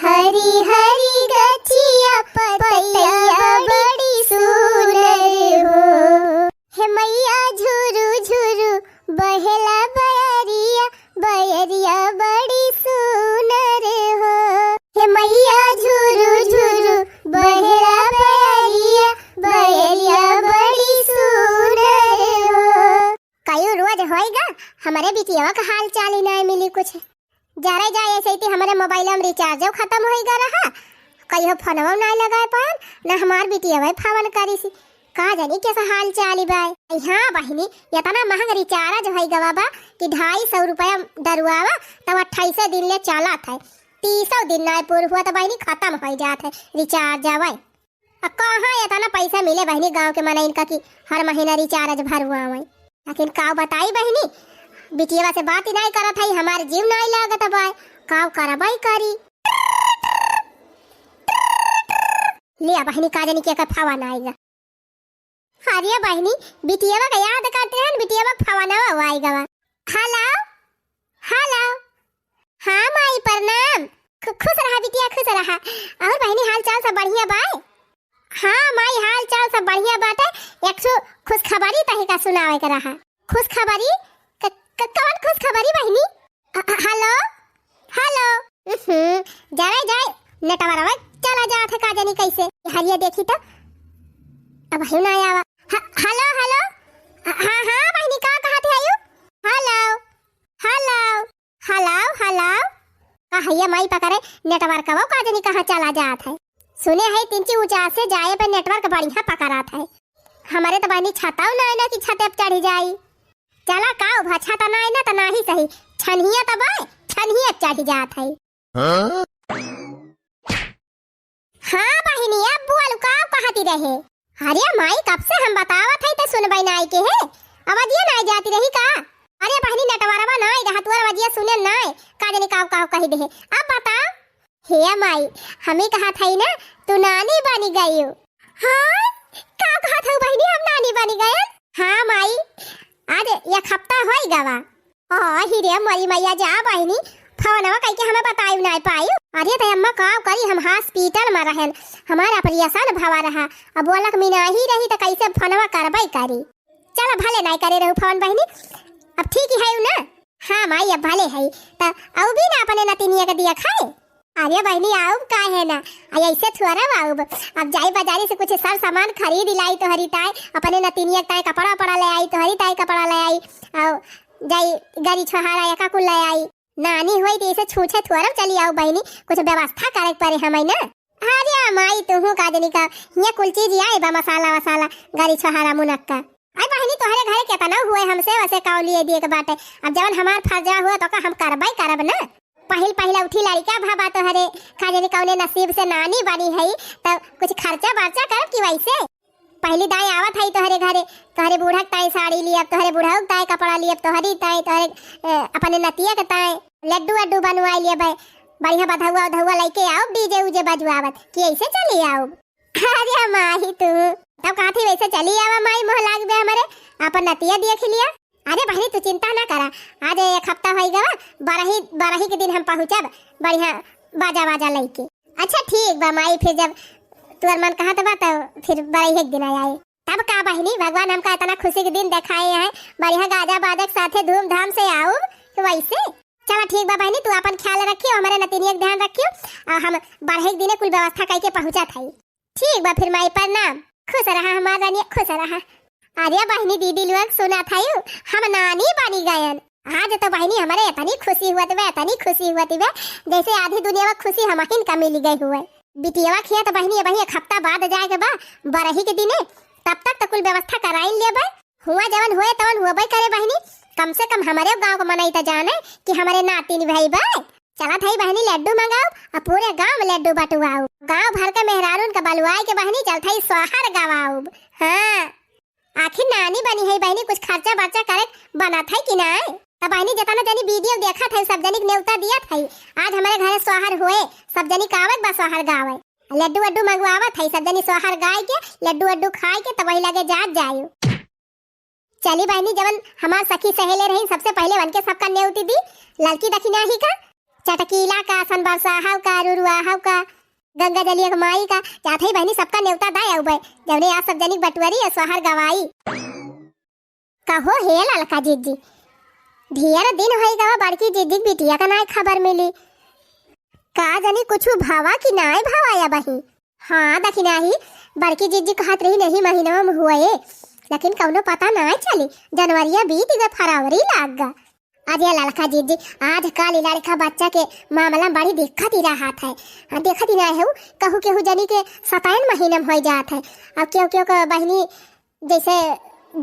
हरी हरी गछिया पतैया बड़ी सुंदर हो। हे मैया झुरु झुरु बहेला बयरिया, बयरिया बड़ी सुंदर हो। हे मैया झुरु झुरु बहेला बयरिया, बयरिया बड़ी सुंदर हो। कयो रोज होएगा हमारे बिटिया का हाल चाल ही नहीं मिली कुछ। जरा जाए ऐसे ही हमारे मोबाइल में रिचार्ज खत्म होएगा रहा, कहियो फोनवा नहीं लगा पाए ना हमार बिटिया भाई फोन करी सी। का जानी कैसा हाल चाल भाई। हाँ बहनी इतना महंगा रिचार्ज होएगा बाबा कि 250 रुपया डरुआवा तब 28 दिन ले चला था। 30 दिन नहीं पूरा हुआ तो बहनी खत्म हो जात है रिचार्ज जावे। अब कहाँ इतना पैसा मिले बहनी गाँव के मना इनका कि हर महीना रिचार्ज भरवा। लेकिन का बताई बहनी बिटिया से बात ही नहीं करत है, हमारे जीव नहीं लागत भाई। काव करबाई करी लिया बहनी का जानी क्या फवान आएगा। अरे बहनी बिटिया का याद करते हैं बिटिया का फवान आएगा। हेलो हेलो हाँ माई प्रणाम। खुश रहा बिटिया खुश रहा। और बहनी हाल चाल सब बढ़िया बाय। हाँ माई हाल चाल सब बढ़िया बात है। 100 खुश खबरी तहे का सुनावे कर रहा। खुश खबरी कौन खुश खबरी बहनी। हेलो हेलो जाए जाए नेटवर्क चला जात है का जानी कैसे। हरिया देखी तो अब है ना आवा। हेलो हेलो हाँ हाँ बहनी का कहते आयु। हेलो हेलो हेलो हेलो कहिए माई पकड़े नेटवर्क वो का जानी कहाँ चला जात है। सुने है 3 ऊंचा से जाए पे नेटवर्क बढ़िया पकड़ात है। हमारे तो बहनी छाता ना ना कि छते पे चढ़ी जाई। चला काओ भाछा ता ना ता नाही सही छनिया तबाय छनिया चढ़ जात है। हाँ बहनी अब बोल का कहती रहे। अरे माई कब से हम बतावत है तो सुनबई नाई के है आवाजिया नहीं जाती रही का। अरे बहनी नटवरवा नहीं रहा तुअर आवाजिया सुने नहीं का जानी काव काव कह दे। अब बता हे माई हमें कहा था ना तू नानी बनी गई हो। हाँ का कहा था बहनी हम नानी बनी गए। हाँ माई आज 1 हफ्ता होई गवा। ही रे मरी मैया जा बहनी फोनवा कह के हमें बताई नहीं पाई। अरे तो अम्मा का करी हम हॉस्पिटल में रहन हमारा ऑपरेशन भवा रहा। अब बोलक मीना ही रही तो कैसे फोनवा करबई करी। चल भले नहीं करे रहू फोन बहनी अब ठीक ही है ना। हाँ माई अब भले है तो अब भी ना अपने नतिनिया का दिया खाए। अरे बहनी आओ का है ना ऐसे थोड़ा आओ। अब जाई बाजारी से कुछ सर सामान खरीद लाई तो हरी ताई अपने नतिनिया ताई कपड़ा पड़ा ले आई तो हरी ताई कपड़ा ले आई और जाई गरी छोहारा या कुल ले आई। नानी होई तो ऐसे छूछे थोड़ा चली आओ बहनी कुछ व्यवस्था करे पड़े हमें ना। अरे माई तू का जनी का ये कुल चीज आई बा मसाला वसाला गरी छोहारा मुनक्का। आई बहनी तोहरे घरे केतना हुए हमसे वैसे काव लिए दिए के बाटे। अब जवन हमार फर्जा हुआ तो का हम करबई करब ना। पहला उठी लड़का भाबा तो हरे खाजनी कौने नसीब से नानी बनी है तो कुछ खर्चा बर्चा करब की वैसे। पहली दाई आवत है तोहरे घरे तोहरे बूढ़ा ताई साड़ी लियब तोहरे बूढ़ा ताई कपड़ा लियब तोहरी ताई तोहरे अपने नतिया के ताई लड्डू अड्डू बनवाई लियब बढ़िया बधुआ धुआ लेके आओ डीजे उजे बजवावत कि ऐसे चली आओ। अरे माही तू तब काथी वैसे चली आवा माई मोह लाग बे हमारे अपन नतिया देख लिया। अरे बहनी तू चिंता ना करा आज 1 हफ्ता हो गवा 12 के दिन हम पहुँचब बढ़िया बाजा बाजा लेके। अच्छा ठीक बा माई फिर जब तुअर मन कहा तो फिर 12 दिन आए तब का बहनी भगवान हमका इतना खुशी के दिन दिखाए हैं बढ़िया गाजा बाजा साथे धूमधाम से आओ तो वैसे। चलो ठीक बा बहनी तू अपन ख्याल रखियो हमारे नतिनिया का ध्यान रखियो और हम 12 दिन कुल व्यवस्था करके पहुँचा था। ठीक बा फिर माई प्रणाम खुश रहा हमारा रानी खुश रहा। अरे बहनी दीदी लोग सुना था हम नानी बनी गयन। आज तो बहनी हमारे इतनी खुशी हुआ इतनी खुशी हुआ जैसे आधी दुनिया में खुशी हम का मिल गई हुए। बिटिया खिया तो बहनी 1 हफ्ता बाद जाएगा बा 12 के दिन तब तक तो कुल व्यवस्था कराई ले भाई हुआ जवन हुए तवन हुआ भाई करे बहनी कम से कम हमारे गाँव को मनाई तो जाने कि हमारे नातिन भाई भाई। चला था बहनी लड्डू मंगाओ और पूरे गाँव में लड्डू बटुआओ गाँव भर के मेहरारून का बलुआई के बहनी चलता ही सोहर गवाओ। हाँ आखिर नानी बनी है बहनी कुछ खर्चा बर्चा करे बना था कि ना। तब बहनी जितना जनी वीडियो देखा था सब जनी न्योता दिया था। आज हमारे घर सोहर हुए सब जनी कावत बा सोहर गावे लड्डू वड्डू मंगवावत है सब जनी सोहर गाय के लड्डू वड्डू खाए के तब वही लगे जात जायो। चली बहनी जवन हमार सखी सहेले रही सबसे पहले वन के सबका न्योती दी लड़की दखिना ही का चटकीला का, सनबरसाहव का, रुरुआहव का, गंगा जलिया का, माई का जात है बहनी सबका न्योता दाय आउबे जवने आज सब जनिक बटवरी है सोहर गवाई कहो हे ललका जीजी ढेर दिन होई गवा बड़की जीजी बिटिया का नाय खबर मिली का जनी कुछ भावा की नाय भावाया बही। हाँ दखिना ही बड़की जीजी कहत रही नहीं महीना में हुए लेकिन कौनो पता ना चली जनवरी बीत गए फरवरी लाग गा। आज ये लड़का जीजी आज काल लड़का बच्चा के मामला बड़ी दिक्कत ही रहा है देखत ही ना है कहू केहू जनी के 27 महीने में हो जात है अब क्यों क्यों का बहनी जैसे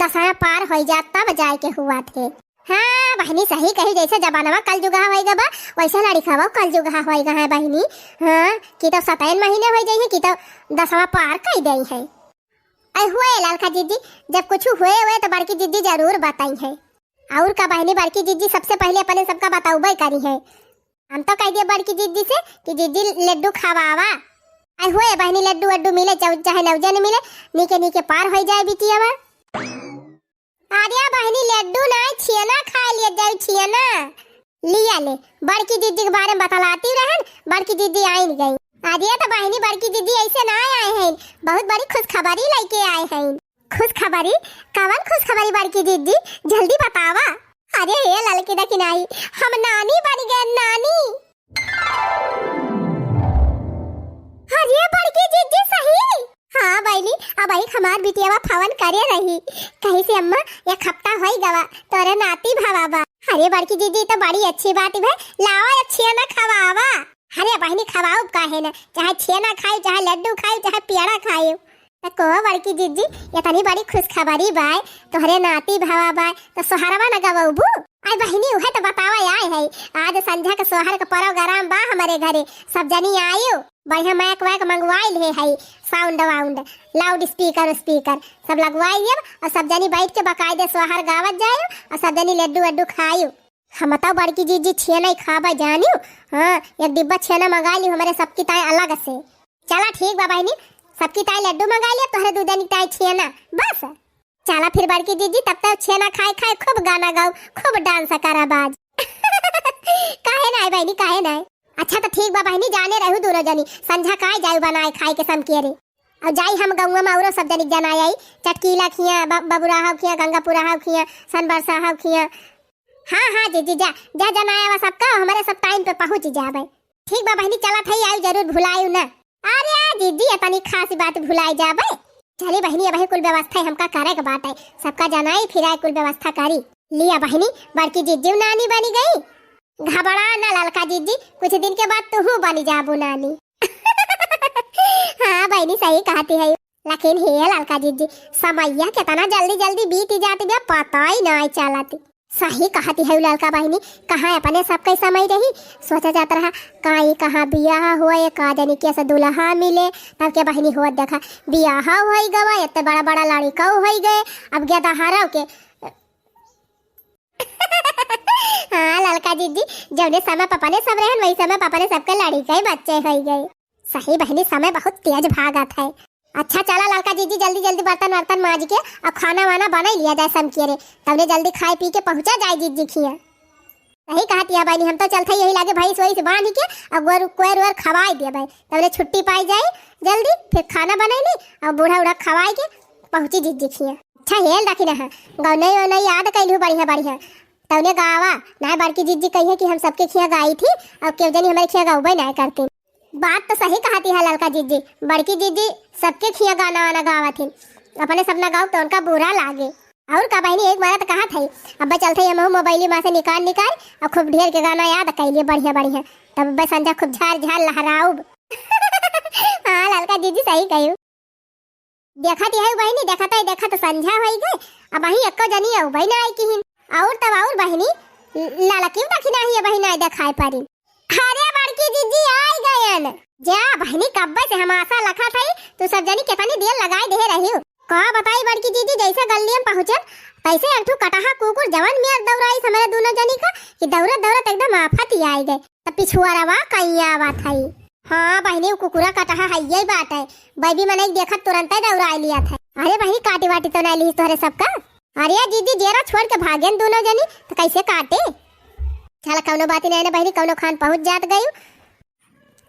दशा पार हो जात तब जाए के हुआ थे। हाँ बहनी सही कही जैसे जबानवा कल जुगा होएगा बा वैसा लड़का बा कल जुगा होएगा है बहनी। हाँ कि तो 27 महीने हो जाइए कि तो दशवा पार कर गई है। आई हुए लड़का जीजी जब कुछ हुए तो बड़की जीजी जरूर बताई है और का बहनी बड़की जीजी सबसे पहले अपने सबका बताऊबे करी है। हम तो कह दिए बड़की जीजी से कि जीजी लड्डू खावावा आई हुए बहनी लड्डू वड्डू मिले चाहे नवजन मिले नीके नीके पार हो जाए बिटिया। अरे बहनी लड्डू ना छियना खा लिया जाए छियना लिया ले बड़की दीदी के बारे में बतलाती रहन बड़की दीदी आई गई। अरे तो बहनी बड़की दीदी ऐसे ना आए हैं बहुत बड़ी खुशखबरी लेके आए हैं। खुशखबरी कवन खुशखबरी बड़की दीदी जल्दी बतावा। अरे ये लड़की दखिन आई हम नानी बन गए नानी। अरे बड़की दीदी सही। हाँ बहनी अब आई हमार बिटियावा फवन करे रही कहीं से अम्मा एक हफ्ता होई गवा तोरे नाती भावाबा। अरे बड़की दीदी तो बड़ी अच्छी बात है लावा अच्छी ना खवावा। अरे बहनी खवाओ काहे ना चाहे छेना खाई चाहे लड्डू खाई चाहे पेड़ा खाई तो को बड़की दीदी ये तनी बड़ी खुशखबरी बाय तोहरे नाती भावाबा तो सोहरवा न गवबू। आई बहनी उहे तो बतावा आए है आज संध्या के सोहर के प्रोग्राम बा हमारे घरे सब जनी आयो बढ़िया मैक वैक मंगवाइल है साउंड वाउंड लाउड स्पीकर सब लगवाई और सब जनी बैठ के बकायदे सोहर गावत जायो और सब जनी लड्डू वड्डू खायो। हम बताओ बड़की जीजी छेना ही खाबा जानियो। हाँ एक डिब्बा छेना मंगा ली हमारे सबकी ताई अलग से। चला ठीक बा बहनी सबकी ताई लड्डू मंगा लिया तोहरे दूधनी ताई छेना बस। चला फिर बड़की जीजी तब तक छेना खाए खाए खूब गाना गाओ खूब डांस करा बाज। काहे ना बहनी काहे ना। अच्छा तो ठीक बा बहनी जाने रहू दोनों जनी संझा काय जाऊ बनाए खाए के समकेरे और जाई हम गौवा में औरो सब जनी जनाई आई चटकीला खिया बबुराहव खिया गंगापुराहव खिया सनबरसाहव खिया। हाँ हाँ जीजी जा जा जनाया वा सबका हमारे सब टाइम पे पहुंच जाबे। ठीक बा बहनी चला थई आयु जरूर भुलायु ना। अरे जीजी इतनी खासी बात भुलाई जाबे। चली बहनी अब कुल व्यवस्था हमका करे के बात है सबका जनाई फिर कुल व्यवस्था करी लिया बहनी बड़की जीजी नानी बनी गई। घबरा ना ललका जीजी कुछ दिन के बाद तू बनी जाबू नानी। हाँ बहनी सही कहती है लेकिन हे ललका जीजी समैया कितना जल्दी जल्दी बीत जाती है पता ही नहीं चलती। सही कहती है ललका बहनी कहाँ अपने सबके समय रही सोचा जाता रहा कहाँ बियाह हुआ का जानी कैसे दुल्हा मिले तब के बहनी हुआ देखा बियाह हो गवा इतने बड़ा बड़ा लड़का हो गए अब गया दहारा के। हाँ ललका दीदी जब समय पापा ने सब रहन वही समय पापा ने सबके लड़के बच्चे हो गए। सही बहनी समय बहुत तेज भागत है। अच्छा चला ललका दीदी जल्दी जल्दी बर्तन वर्तन मांज के और खाना वाना बना लिया जाए समकेरे तबने जल्दी खाए पी के पहुंचा जाए जीजी खिया। सही कहती है बहनी हम तो चलते यही लागे भाई सोई से बांध के और कोयर वर खवाई दिया भाई तबने छुट्टी पाई जाए जल्दी फिर खाना बनाई और बूढ़ा उड़ा खवाई के पहुंची जीजी खिया। अच्छा हेल रखी ना गौनई वनई याद कैलू बढ़िया बढ़िया तवने गावा ना बड़की जीजी कही कि हम सबके खिया गाई थी और क्यों जनी हमारे खिया गाँव नहीं करती। बात तो सही कहती है ललका जीजी बड़की जीजी सबके खिया गाना वाना गावा थी अपने सपना गाँव तो उनका बुरा लागे। और का बहनी एक बार तो कहा था अब चलते हम मोबाइल में से निकाल और खूब ढेर के गाना याद कैलिए बढ़िया बढ़िया तब अब संजा खूब झाल झाल लहराऊ। हाँ ललका जीजी सही कही देखा थी है बहनी देखा तो संझा हो गए अब वही एक जनी है भाई ना आई की और तब और बहनी लाला क्यों दखिना ही बहनी देखाए पारी। अरे बड़की जीजी आई गयन जा बहनी कब्बे से हम आशा लखा था तू सब जनी कितनी देर लगाई दे रही हो कहा बताई बड़की जीजी जैसे गली में पहुंचन तैसे अठू कटहा कुकुर जवान में दौड़ाई हमारे दोनों जनी का कि दौड़त एकदम आफत ही आई गए तब पिछुआरवा कहीं आवत है। हाँ बहनी कुकुरा कटहा है यही बात है बैबी मैंने देखा तुरंत ही दौड़ा लिया था। अरे बहनी काटी वाटी तो नहीं ली तोहरे सबका। अरे जीजी जेरा छोड़ के भागेन दोनों जनी तो कैसे काटे। चला कौनो बात नहीं ना बहनी, कौनो खान पहुंच जात गई।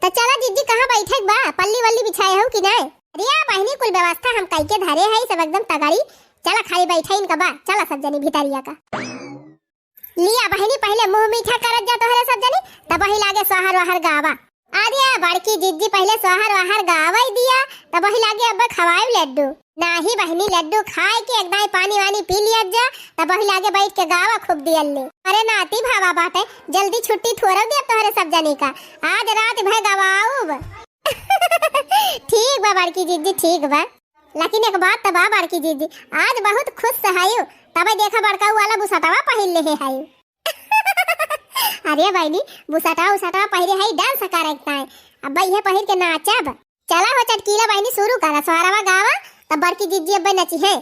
तो चला जीजी कहाँ बैठे बा, पल्ली वल्ली बिछाए हो कि नहीं? अरे बहनी कुल व्यवस्था हम कई के धरे है सब एकदम तगड़ी। चला खाली बैठे इनका बा, चला सब जनी भीतरिया का लिया बहनी, पहले मुंह मीठा करत जा तोहरे सब जनी, तब वही लागे सोहर वहर गावा। अरे बड़की जीजी पहले सोहर वहर गावा ही दिया, तब वही लागे अब खवाए लड्डू। नाही बहनी लड्डू खाए के एकदम पानी वानी पी लिया जा, तब वही लागे बैठ के गावा खूब दियल्ले। अरे नाती भावा बाटे, जल्दी छुट्टी थोड़ा दे तोहरे सब जनी का, आज रात भर गवाऊब। ठीक बा बड़की जीजी ठीक बा, लेकिन एक बात तो बा बड़की जीजी, आज बहुत खुश सहायु, तब देखा बड़का वाला बुसटावा पहिल ले है। अरे बहनी बुसटावा उसटावा पहिरे है डांस करता है, अब ये पहिर के नाचब। चला हो चटकीला बहनी शुरू करा सोहरवा गावा, तब बड़की जीजी अब नची है।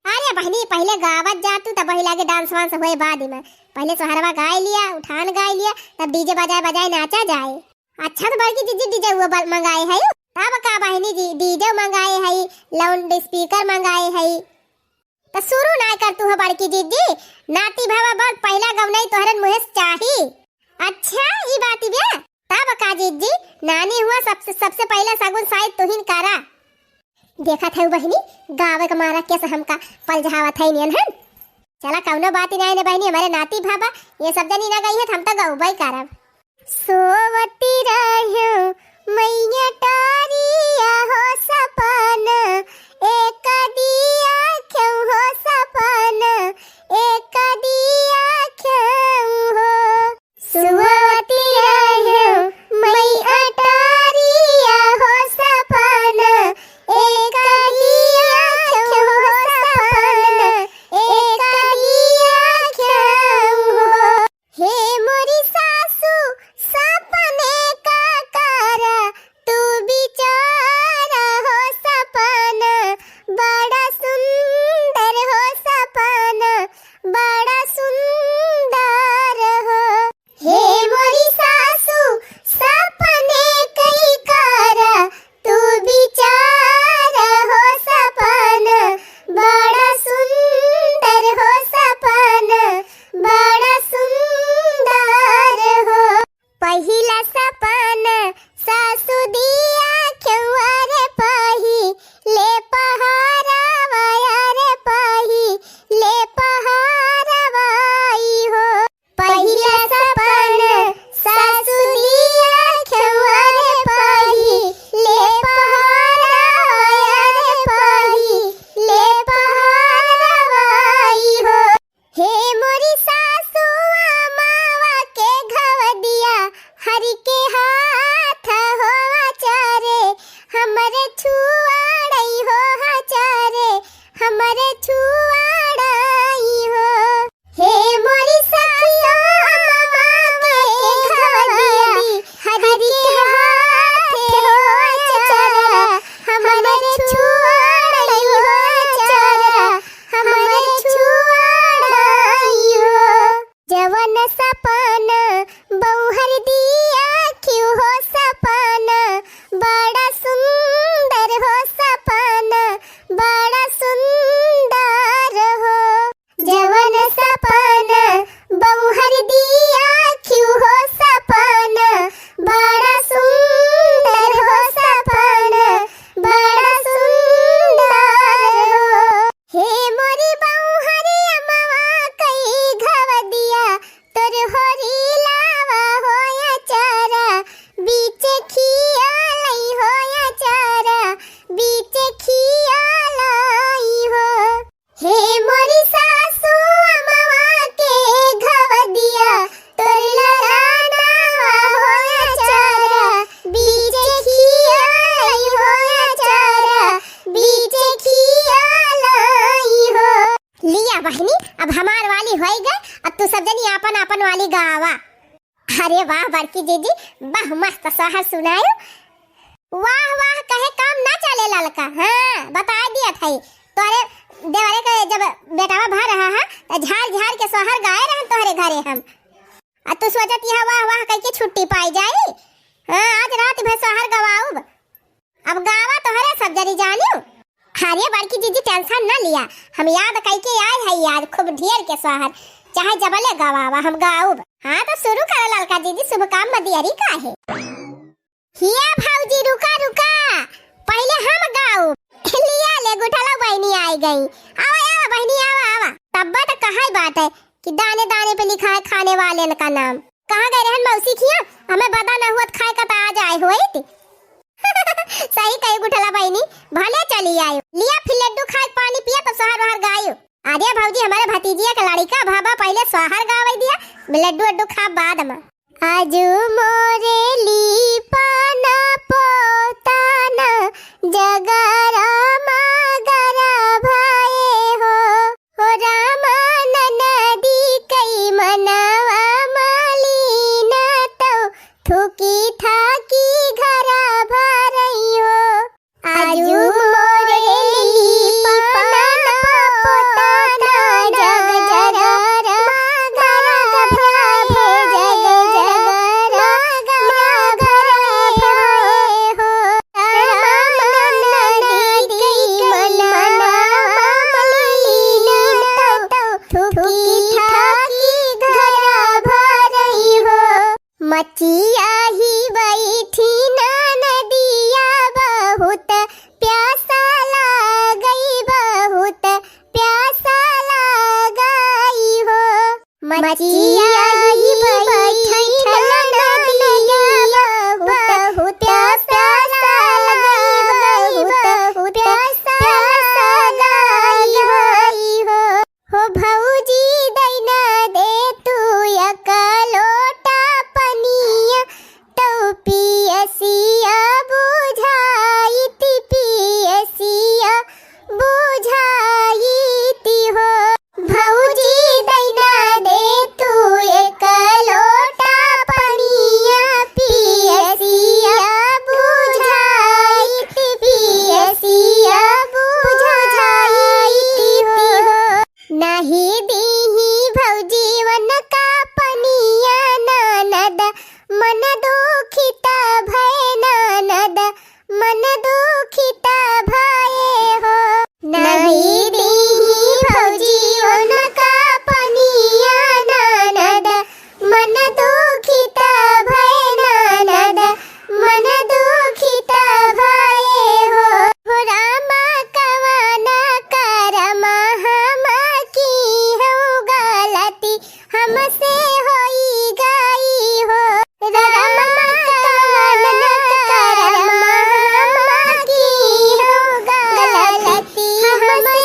अरे बहनी पहले गावत जा तू, तब वही लागे डांस वांस हुए बाद में, पहले सोहरवा गाय लिया, उठान गाय लिया, तब डीजे बजाए बजाए नाचा जाए। अच्छा तो बड़की जीजी डीजे वो मंगाए है, तब का बहनी जी डीजे मंगाए है, लाउड स्पीकर मंगाए है। तो शुरू ना कर तू बड़की जीजी, नाती भावा बड़ पहला गवनाई तोहरन मुहे चाही। अच्छा ई बात बे, तब का जीजी नानी हुआ सबसे पहला सगुन शायद तुहिन करा। देखा था बहनी गावे का मारा कैसे हमका पलझावा था नियन है। चला कौनो बात नहीं ने बहनी, हमारे नाती भावा ये सब जनी ना गई है, हम तो गौबाई करब। सोवती रहो मैया टारिया हो सपन, एक दिया क्यों हो सपन, एक दिया क्यों हो। सोवती रहो मैया टारिया हो सपन, एक दिया क्यों हो सपन, एक दिया क्यों हो। हे मोरी सासू सपने का कारा, तू बिचारा हो सपन, बड़ा सुंदर हो सपन, बड़ा सुंदर हो। हे मोरी सासू सपने कई कारा, तू बिचारा हो सपन, बड़ा सुंदर हो सपन, बड़ा सुंदर हो। पहिला सपन सासू दिया क्यों अरे पही ले पहारावा, अरे पही ले पहारावाई हो। पहिला सपन सासू दिया क्यों अरे पही ले पहारावा, अरे पही ले पहारावाई हो। हे मोरी सासू मावा के घव दिया, हरि के हाथ हो आचारे, हमरे छुआड़ई हो आचारे, हमरे छुआड़ई हो। हे मोरी सासू मावा के घव दिया, हरि के हाथ हो आचारे, हमरे छुआड़ई हो आचारे, हमरे छुआड़ई हो। जवन सपन बहुहर दिया क्यों हो सपन, बड़ा सुंदर हो सपन, बड़ा सुंदर हो। जवन सपन बहुहर दिया क्यों हो सपन, बड़ा सुंदर हो सपन, बड़ा सुंदर हो। हे मोरी बहुहरी अमवा कई घव दिया, तोर होरी लावा होया चारा, बीचे खिया लई होया चारा, बीचे खिया लाई हो। हे मोरी सासू अमवा के घव दिया, तोर लाना होया चारा, बीचे खिया लई होया चारा, बीचे खिया लाई हो। लिया बहनी अब हमार वाली होई गई, अब तू सब जनी आपन आपन वाली गावा। अरे वाह बड़की जीजी वाह मस्त सोहर सुनायो, वाह वाह कहे काम ना चले ललका। हाँ बता दिया था तोरे देवरे के जब बेटावा भा रहा है तो झाड़ झाड़ के सोहर गाए रहे तोहरे घरे हम, आ तू सोचत यह वाह वाह कह के छुट्टी पाई जाई। हाँ आज रात भर सोहर गवाऊब, अब गावा तोहरे सब जनी जानियो। अरे बड़की जीजी टेंशन ना लिया, हम याद कई के आए है याद खूब ढेर के सोहर, चाहे जबले गवावा हम गाऊब। हाँ तो शुरू करो ललका दीदी, शुभ काम मदियरी का है। हिया भाऊजी रुका रुका, पहले हम गाओ। लिया ले गुठला बहनी आई गई। आवा आवा बहनी आवा आवा। तब्बा तो कहा ही बात है कि दाने दाने पे लिखा है खाने वाले का नाम। कहाँ गए रहन मौसी खिया, हमें बता न हुआ खाए का तो आज आए होई। सही कही गुठला बहनी, भले चली आयो। लिया फिर लड्डू खाए पानी पिया तो सोहर वहर गायो। आर्या भाऊजी हमारे भतीजिया का लड़का भाभा पहले सोहर गावे दिया, लड्डू लड्डू खा बाद में। आजू मोरे लीपाना पोताना जगरा मगरा भाए हो रामा नदी कई मनावा मलीना तो थुकी थाकी घरा भरई हो। आजू मोरे लीपाना पोताना जगरा मचिया ही बैठी ना नदिया, बहुत प्यासा लागई बहुत प्यासा लागई हो। मचिया ही बैठी ना नदिया, बहुत प्यासा लागई बहुत प्यासा लागई हो भौजी दैना दे तू यकलोटा पनिया तो पियसिया बुझाईती पियसिया बुझाईती हो। भौजी दैना दे तू यकलोटा पनिया पियसिया बुझाईती पियसिया बुझाईती हो। नहीं दीही भौजी वन का पनिया ननद मन दुखिता भय ननद मन दुखिता भय हो। नहीं दीही भौजी वन का पनिया ननद मन दुखिता भय ननद मन दुखिता भय हो रामा कवाना करमा हम की हो गलती हमसे होई गई हो। रामा कवाना करमा हम की हो गलती हमसे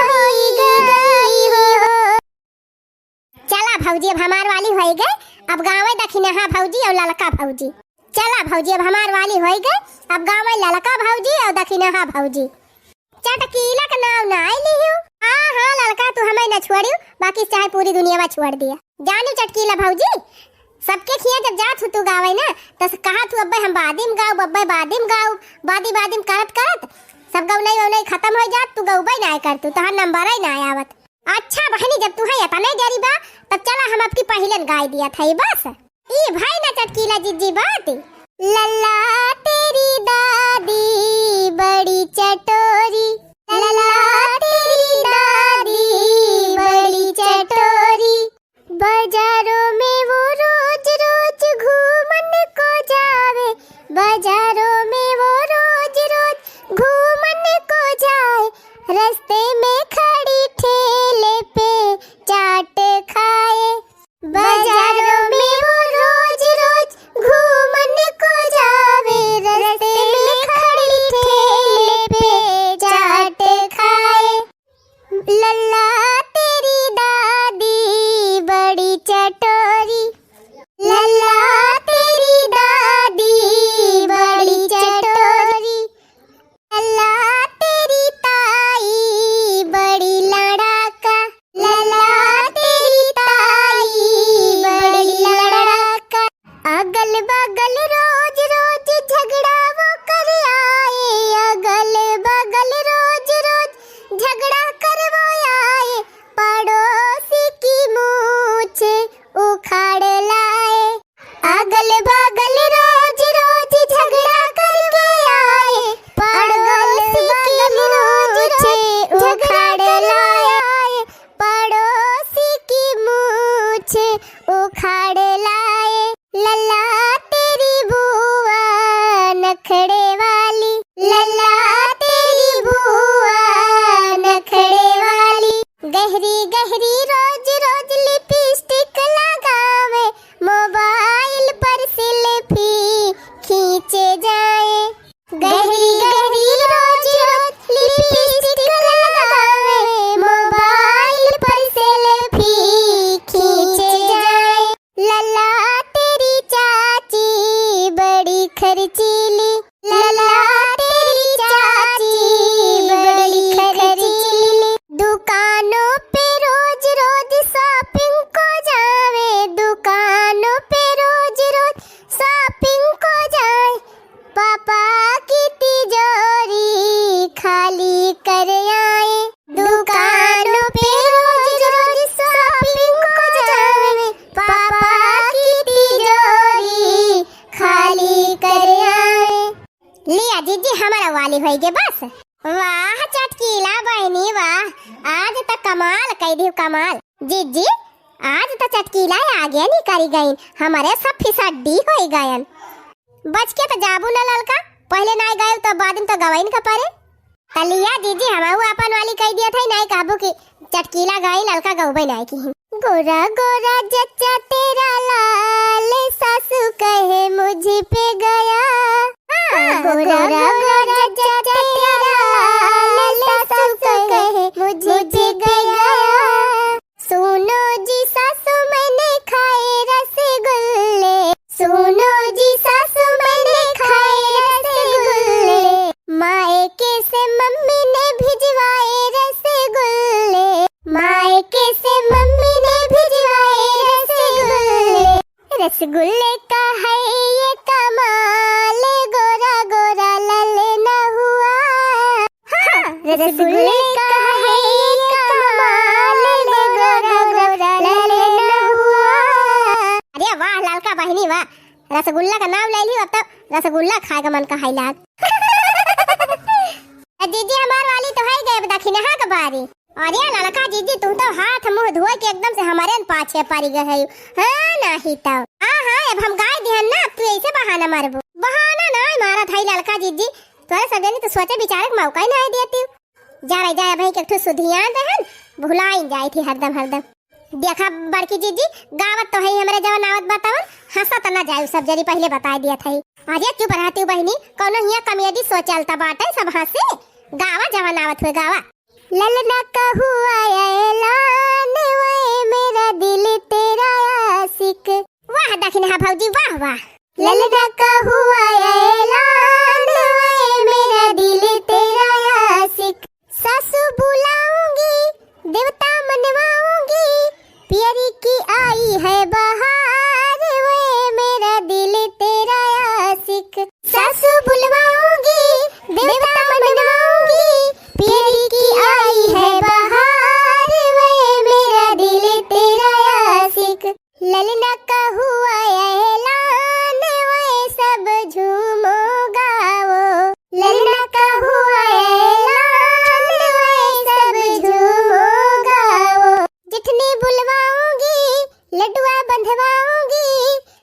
होई गई हो। चला भौजी अब हमार वाली होई गई, अब गावे दखिना हाँ भौजी और ललका भौजी। चला भौजी अब हमार वाली होई गई, अब गावे ललका भौजी और दखिना हाँ भौजी। चटकीला का नाम ना आई लियो। हाँ हाँ ललका तू हमें न छोड़ियो, बाकी चाहे पूरी दुनिया में छोड़ दिया। जानू चटकीला भौजी, सबके खिया जब जात तू गावे ना तो कहा तू अब्बे हम बादिम गाओ अब्बे बादिम गाओ, बादी बादिम करत करत सब गौनई वौनई खत्म हो जात, तू गौबई ना कर तू तहां नंबर ही ना आवत। अच्छा बहनी जब तू है इतना डरी बा तब चला हम आपकी पहिलन गाय दिया था बस। ई भाई ना चटकीला जिज्जी बात। लल्ला तेरी दादी बड़ी चटोरी, लल्ला तेरी दादी बड़ी चटोरी, बाजारों में वो रोज रोज घूमन को जावे, बाजारों में वो रोज रोज घूमन को जाए, रास्ते में खड़ी ठेले पे चाट खाए, बाजारों में वो रोज रोज घूमन को जावे, रास्ते में खड़ी ठेले पे चाट खाए। लल्ला तेरी दादी बड़ी चटोरी, लल्ला तेरी दादी बड़ी चटोरी, लल्ला तेरी ताई बड़ी लड़ाका, लल्ला खाई गे बस। वाह चटकीला बहनी वाह, आज तक कमाल कह दी कमाल। जीजी आज तो चटकीला आ गया नहीं करी गई, हमारे सब फिसड्डी हो गयन। बच के तो जाबू न ललका, पहले नहीं गए तो बाद में तो गवाइन का परे। तलिया जीजी हमाऊ अपन वाली कह दिया था नहीं कहबू कि चटकीला गई ललका गौबे नहीं की। गोरा गोरा जच्चा तेरा लाल सासू कहे मुझ पे गया। गोरा गोरा जच्चा तेरा लाल सासू कहे मुझ पे गया। सुनो जी सासू मैंने खाए रसगुल्ले, सुनो जी सासू मैंने खाए रसगुल्ले, मायके से मम्मी ने भिजवाए रसगुल्ले, मायके से मम्मी ने भिजवाए रसगुल्ले। रसगुल्ले का है ये कमाल, गोरा गोरा ललना हुआ। रसगुल्ले का है ये कमाल, गोरा गोरा ललना हुआ। अरे वाह ललका बहनी वाह, रसगुल्ला का नाम ले ली अब तो रसगुल्ला खाएगा मन का हाइलात। दीदी हमार वाली तो है गए दखिने हा का बारी। अरे लड़का जीजी तू तो हाथ मुंह धोए के एकदम से हमारे पाछे पड़ी गए है। हां नहीं तो हां अब हम गाय दिहन ना, तू ऐसे बहाना मारबो। बहाना नहीं मारा था लड़का जीजी, तोरे सजनी तो सोचे बेचारे को मौका ही नहीं देती। जा भाई के ठो सुधिया दहन भुलाई जाई थी हरदम हरदम। देखा बड़की जीजी गावत तो है हमरे जवन आवत बतावन, हंसा त ना जाए सब जरी पहले बता दिया था। अरे चुप रहती बहनी, कोनो हिया कॉमेडी सो चलता बाटे सब हंसे। गावा जवन आवत हुए गावा। ललना का हुआ ऐलान वे मेरा दिल तेरा आशिक। वाह दखिन हा भौजी वाह वाह। ललना का हुआ ऐलान वे मेरा दिल तेरा आशिक। सासू बुलाऊंगी देवता मनवाऊंगी, प्यारी की आई है बहार वे मेरा दिल तेरा आशिक। सासू बुलवाऊंगी देवता मनवाऊंगी, प्यारी की आई है बहार वे मेरा दिल तेरा आशिक। ललना का हुआ ऐलान वे सब झूमो गाओ, ललना का हुआ ऐलान वे सब झूमो गाओ। जितनी बुलवाऊंगी लड्डुआ बंधवाऊंगी,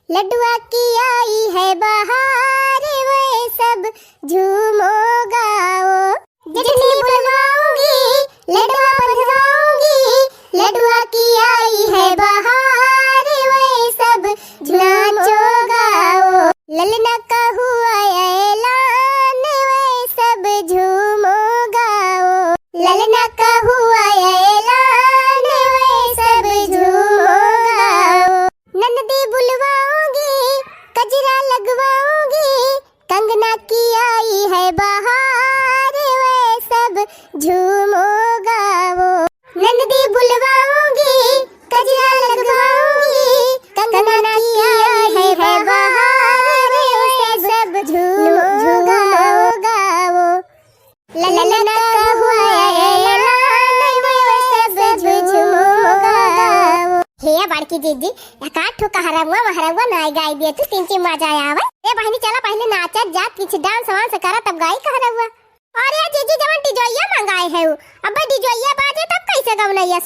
लड्डुआ की आई है बहार वे सब झूमो गाओ। जितनी बुलवाऊंगी लड्डुआ बंधवाऊंगी, लड्डुआ की आई है बहार वे सब नाचो गाओ। ललना का हुआ ऐलान वे सब झूमो गाओ, ललना का हुआ ऐलान वे सब झूमो गाओ। ननदी बुलवाऊंगी कजरा लगवाऊंगी, कंगना की आई है बहार वे सब झूमो गाओ। ननदी बुलवाऊंगी कजरा लगवाऊंगी, कंगना की आई है बहार वे सब झूमो गाओ। ललना का हुआ ऐलान वे सब झूमो गाओ। हे बड़की जीजी एकाठ ठो कहरवा महरवा नाई गाई दिए तू तीन मजा आवे। ए बहनी चला पहले नाचत जा, पीछे डांस वांस करा तब गाई कहरवा। अरे जीजी जवन डिजोइया मंगाए है अब डिजोइया बाजे तब कैसे गवनैया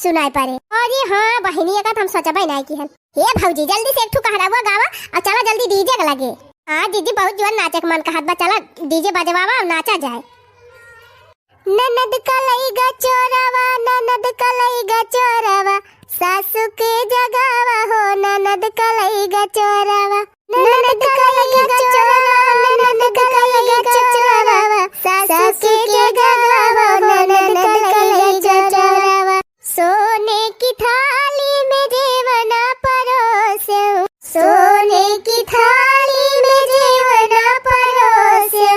सुनाई पारे। अरे हां बहनी का हम सोचबे नहीं की है। हे भौजी जल्दी से एक ठो कहरवा गावा और चला जल्दी डीजे के लगे। हां दीदी बहुत जोर नाचे के मन कहत बा, चला डीजे बजवावा और नाचा जाए। ननद कलईगा चोरावा, ननद कलईगा चोरावा, सासू के जगावा हो ननद कलईगा चोरावा। ननद कलईगा चोरावा, ननद कलईगा चोरावा, सासू के जगावा हो ननद कलईगा चोरावा। सोने की थाली में जेवना परोसे, सोने की थाली में जेवना परोसे,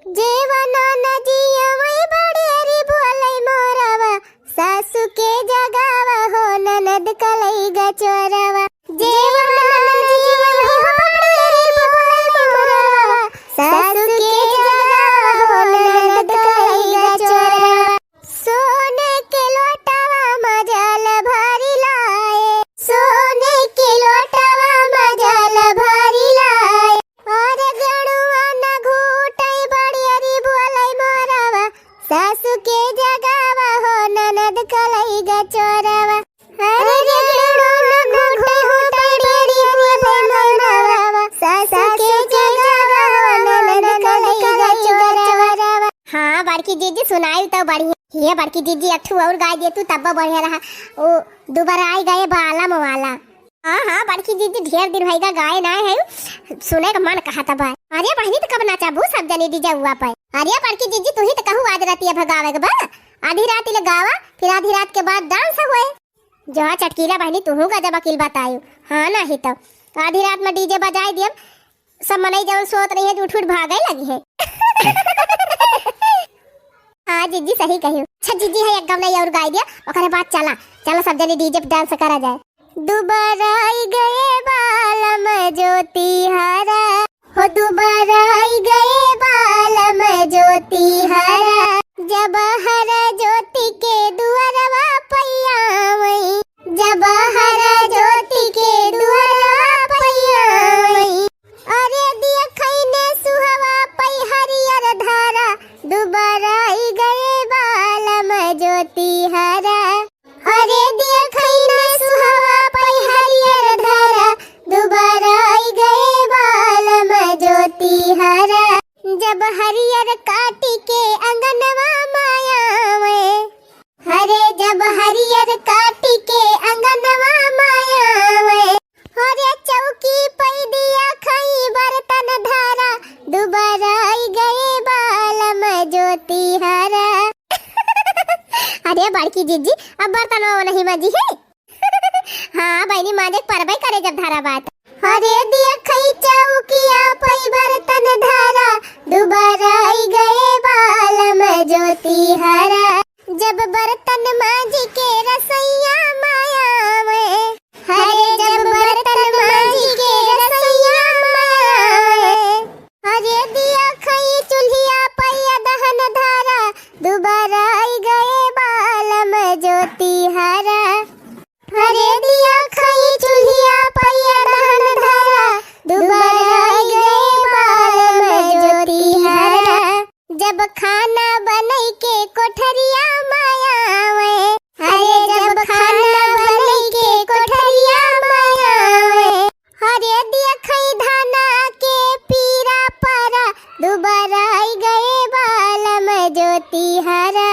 जेवना नजिया वही बड़ेरी बोले मोरावा, सासू के जगावा हो ननद कलईगा चोरावा। जेवना नजिया वही बड़ेरी बोले मोरावा, सासू के जगावा हो ननद कलईगा सासू के जगावा हो ननद कलई गा चोरावा अरे जगड़ो घोटे होटे डेरी पुले मनावा सासू के जगावा हो ननद कलई गा चोरावा। हाँ बड़की जीजी सुनाई तो बढ़िया ये बड़की जीजी अठू और गाय दे तू तब बढ़िया रहा ओ दोबारा आई गए बाला मवाला। हाँ बड़की जीजी ढेर दिन भईगा गाय ना है सुने का मन कहा था भाई। अरे बहनी तो कब नाचा बू सब जने डीजे हुआ पे। अरे बड़की जीजी तू ही तो कहू आज रात ये भगावे के बा आधी रात ले गावा फिर आधी रात के बाद डांस हुए जो चटकीला बहनी तू का जब अकेल बतायू। हाँ ना ही तो आधी रात में डीजे बजाए दियम सब मनई जब सोत रही है उठ उठ भागे लगी है। हाँ जीजी सही कही। अच्छा जीजी है एक गवना और गाय दिया ओकरे बाद चला चला सब जने डीजे डांस करा जाए। दोबारा आई गए बालम ज्योति हरा हो दोबारा आई गए बालम ज्योति हरा जब हरा ज्योति के दुआरवा पैयावई जब हरा ज्योति के दुआरवा पैयावई अरे दिया खैने सुहवा पै हरियर धारा दोबारा आई गए बालम ज्योति हरा अरे दिया खैने सुहवा पै हरियर धारा दोबारा आई गए बालम ज्योति हरा जब हरियर काटी के अंगनवा मायावे हरे जब हरियर काटी के अंगनवा मायावे हरे चौकी पै दिया खई बर्तन धारा दोबारा आई गए बालम ज्योति हरा। अरे बड़की जीजी अब बर्तन नहीं मजी है। हाँ बहनी माजे परबई करे जब धारा बात हरे दिया खई चौकिया पै बर्तन धारा दोबारा आई गए बालम ज्योति हरा जब बर्तन माजी के रसैया मायावे हरे जब बर्तन माजी के रसैया मायावे हरे दिया खई चूल्हिया पै दहन धारा दोबारा आई गए बालम ज्योति हरा हरे दिया खई चूल्हिया पै दहन धारा दोबारा आई गए बालम ज्योति हरा जब खाना बनई के कोठरिया मायावे हरे जब खाना बनई के कोठरिया मायावे हरे दिया खई धाना के पीरा पारा दोबारा आई गए बालम ज्योति हरा।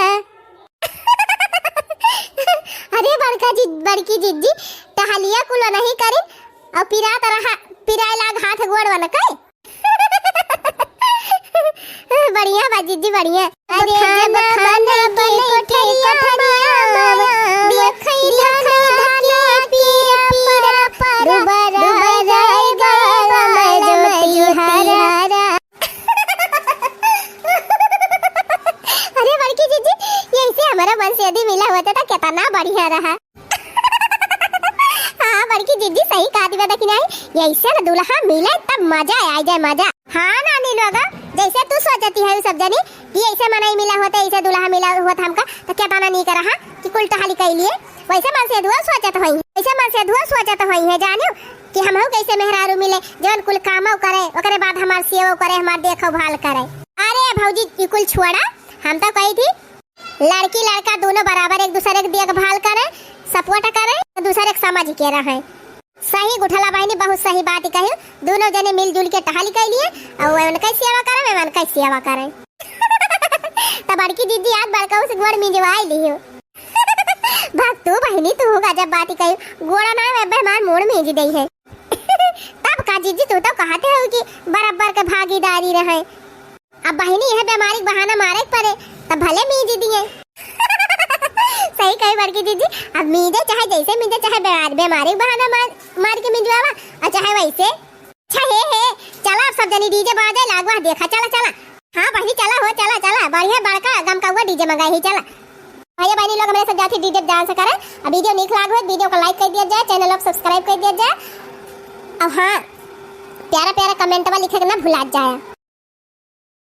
अरे बड़की जीजी टहलिया कुलो नहीं करी और पिराय लाग हाथ गोड़ वाला कई। बढ़िया बा जीजी बढ़िया। अरे जब खाना बने कोठरिया मायावे देखई धाना पीरा पारा दोबारा आई गए बालम ज्योति हरा। अरे बड़की जीजी यही हमारा वंश यदि मिला होता था कितना बढ़िया रहा। हाँ बड़की जीजी सही कहा दिया कि नहीं ऐसे ना दूल्हा मिले तब मजा आ जाए मजा। हाँ नानी लोग जैसे तू सोचती है सब जनी कि ऐसे मनाई मिला होता ऐसे दूल्हा मिला होता हमका तो क्या ताना नहीं करा कि कुल टहली कई लिए वैसे मन से दुआ सोचत होई वैसे मन से दुआ सोचत होई है जानो कि हम कैसे मेहरारू मिले जौन कुल कामो करे ओकरे बाद हमार सेवा करे हमार देखो भाल करे। अरे भौजी कुल छोड़ा हम तो कही थी लड़की लड़का दोनों बराबर एक दूसरे की देखभाल करे सपोर्ट करे एक दूसरे को समझ के रहे। सही गुठला बहनी बहुत सही बात कही दोनों जने मिलजुल के टहली कर लिए और उनका सेवा करे मैं उनका सेवा करे। तब बड़की दीदी आज बड़का उस गोड़ मिंजवाई ली हो। भक्त तू बहनी तू होगा जब बात कही गोड़ा ना मैं बेमान मोड़ मिंज दई है। तब का जीजी तू तो कहते हो कि बराबर के भागीदारी रहे अब बहनी यह बीमारी बहाना मारे पड़े तब भले मिंज दिए। सही कही बड़की दीदी अब मीजे चाहे जैसे मीजे चाहे बीमारी बहाना मार के मिंजवावा और चाहे वैसे अच्छा है चला अब सब जनी डीजे बाजे लागवा देखा चला। हाँ बहनी चला हो चला बढ़िया बड़का गम का हुआ डीजे मंगाई ही चला। भैया बहनी लोग हमारे साथ जाके डीजे डांस करें। अब वीडियो निक लाग हो वीडियो को लाइक कर दिया जाए चैनल को सब्सक्राइब कर दिया जाए। अब हाँ प्यारा प्यारा कमेंट में लिखे ना भुला जाए।